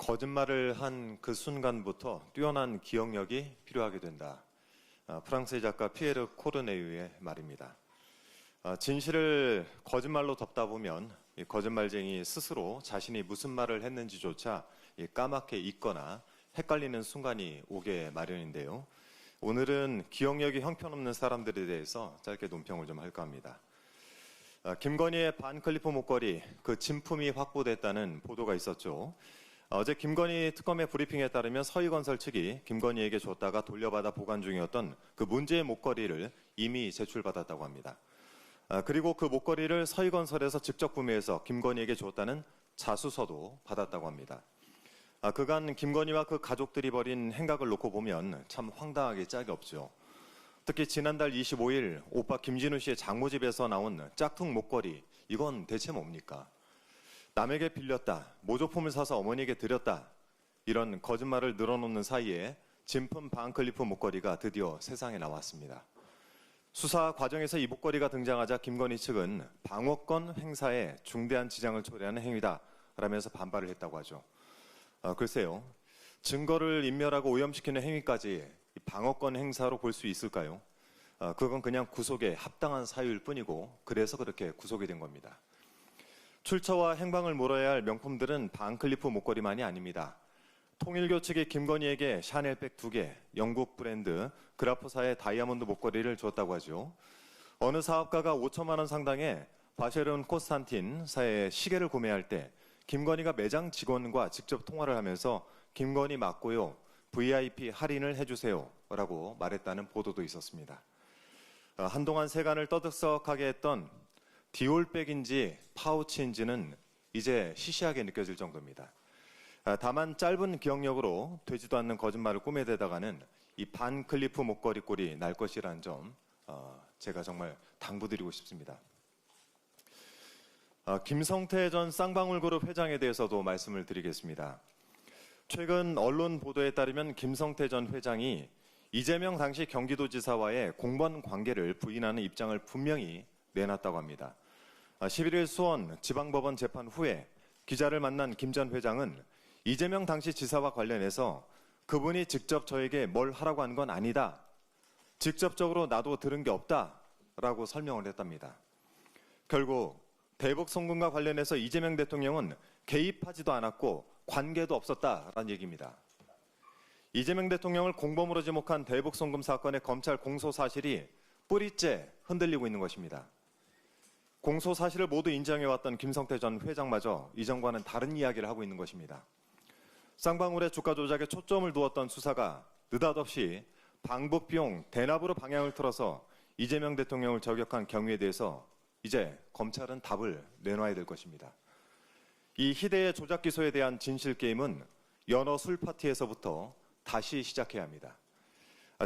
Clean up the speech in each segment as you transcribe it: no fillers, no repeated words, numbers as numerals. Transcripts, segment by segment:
거짓말을 한 그 순간부터 뛰어난 기억력이 필요하게 된다. 프랑스의 작가 피에르 코르네유의 말입니다. 진실을 거짓말로 덮다 보면 이 거짓말쟁이 스스로 자신이 무슨 말을 했는지조차 까맣게 잊거나 헷갈리는 순간이 오게 마련인데요. 오늘은 기억력이 형편없는 사람들에 대해서 짧게 논평을 좀 할까 합니다. 김건희의 반클리프 목걸이, 그 진품이 확보됐다는 보도가 있었죠. 어제 김건희 특검의 브리핑에 따르면 서희건설 측이 김건희에게 줬다가 돌려받아 보관 중이었던 그 문제의 목걸이를 이미 제출받았다고 합니다. 그리고 그 목걸이를 서희건설에서 직접 구매해서 김건희에게 줬다는 자수서도 받았다고 합니다. 그간 김건희와 그 가족들이 벌인 행각을 놓고 보면 참 황당하게 짝이 없죠. 특히 지난달 25일 오빠 김진우 씨의 장모집에서 나온 짝퉁 목걸이, 이건 대체 뭡니까? 남에게 빌렸다, 모조품을 사서 어머니에게 드렸다, 이런 거짓말을 늘어놓는 사이에 진품 반클리프 목걸이가 드디어 세상에 나왔습니다. 수사 과정에서 이 목걸이가 등장하자 김건희 측은 방어권 행사에 중대한 지장을 초래하는 행위다 라면서 반발을 했다고 하죠. 글쎄요, 증거를 인멸하고 오염시키는 행위까지 방어권 행사로 볼 수 있을까요? 그건 그냥 구속에 합당한 사유일 뿐이고, 그래서 그렇게 구속이 된 겁니다. 출처와 행방을 물어야 할 명품들은 반클리프 목걸이만이 아닙니다. 통일교 측이 김건희에게 샤넬백 2개, 영국 브랜드 그라프사의 다이아몬드 목걸이를 줬다고 하죠. 어느 사업가가 5천만 원 상당의 바쉐론 코스탄틴사의 시계를 구매할 때 김건희가 매장 직원과 직접 통화를 하면서 김건희 맞고요, VIP 할인을 해주세요 라고 말했다는 보도도 있었습니다. 한동안 세간을 떠들썩하게 했던 디올백인지 파우치인지는 이제 시시하게 느껴질 정도입니다. 다만 짧은 기억력으로 되지도 않는 거짓말을 꾸며대다가는 이 반클리프 목걸이 꼴이 날 것이라는 점 제가 정말 당부드리고 싶습니다. 김성태 전 쌍방울그룹 회장에 대해서도 말씀을 드리겠습니다. 최근 언론 보도에 따르면 김성태 전 회장이 이재명 당시 경기도지사와의 공범 관계를 부인하는 입장을 분명히 내놨다고 합니다. 11일 수원 지방법원 재판 후에 기자를 만난 김 전 회장은 이재명 당시 지사와 관련해서 그분이 직접 저에게 뭘 하라고 한 건 아니다, 직접적으로 나도 들은 게 없다라고 설명을 했답니다. 결국 대북 송금과 관련해서 이재명 대통령은 개입하지도 않았고 관계도 없었다라는 얘기입니다. 이재명 대통령을 공범으로 지목한 대북 송금 사건의 검찰 공소 사실이 뿌리째 흔들리고 있는 것입니다. 공소 사실을 모두 인정해왔던 김성태 전 회장마저 이전과는 다른 이야기를 하고 있는 것입니다. 쌍방울의 주가 조작에 초점을 두었던 수사가 느닷없이 방북 비용 대납으로 방향을 틀어서 이재명 대통령을 저격한 경위에 대해서 이제 검찰은 답을 내놔야 될 것입니다. 이 희대의 조작 기소에 대한 진실 게임은 연어 술 파티에서부터 다시 시작해야 합니다.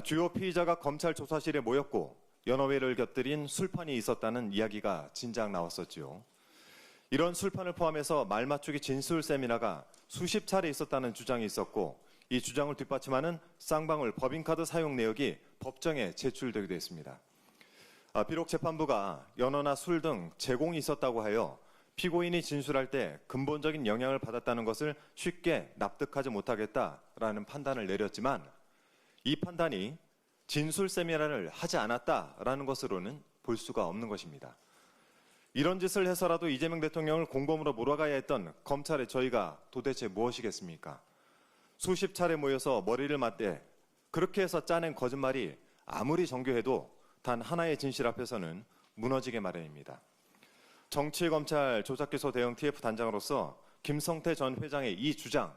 주요 피의자가 검찰 조사실에 모였고 연어회를 곁들인 술판이 있었다는 이야기가 진작 나왔었지요. 이런 술판을 포함해서 말맞추기 진술 세미나가 수십 차례 있었다는 주장이 있었고, 이 주장을 뒷받침하는 쌍방울 법인카드 사용 내역이 법정에 제출되기도 했습니다. 비록 재판부가 연어나 술 등 제공이 있었다고 하여 피고인이 진술할 때 근본적인 영향을 받았다는 것을 쉽게 납득하지 못하겠다라는 판단을 내렸지만, 이 판단이 진술 세미나를 하지 않았다라는 것으로는 볼 수가 없는 것입니다. 이런 짓을 해서라도 이재명 대통령을 공범으로 몰아가야 했던 검찰의 저희가 도대체 무엇이겠습니까? 수십 차례 모여서 머리를 맞대 그렇게 해서 짜낸 거짓말이 아무리 정교해도 단 하나의 진실 앞에서는 무너지게 마련입니다. 정치검찰 조작기소 대응 TF 단장으로서 김성태 전 회장의 이 주장,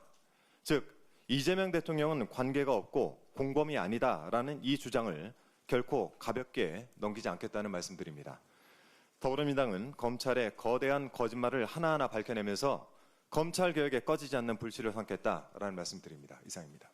즉 이재명 대통령은 관계가 없고 공범이 아니다라는 이 주장을 결코 가볍게 넘기지 않겠다는 말씀드립니다. 더불어민주당은 검찰의 거대한 거짓말을 하나하나 밝혀내면서 검찰개혁에 꺼지지 않는 불씨를 삼겠다라는 말씀드립니다. 이상입니다.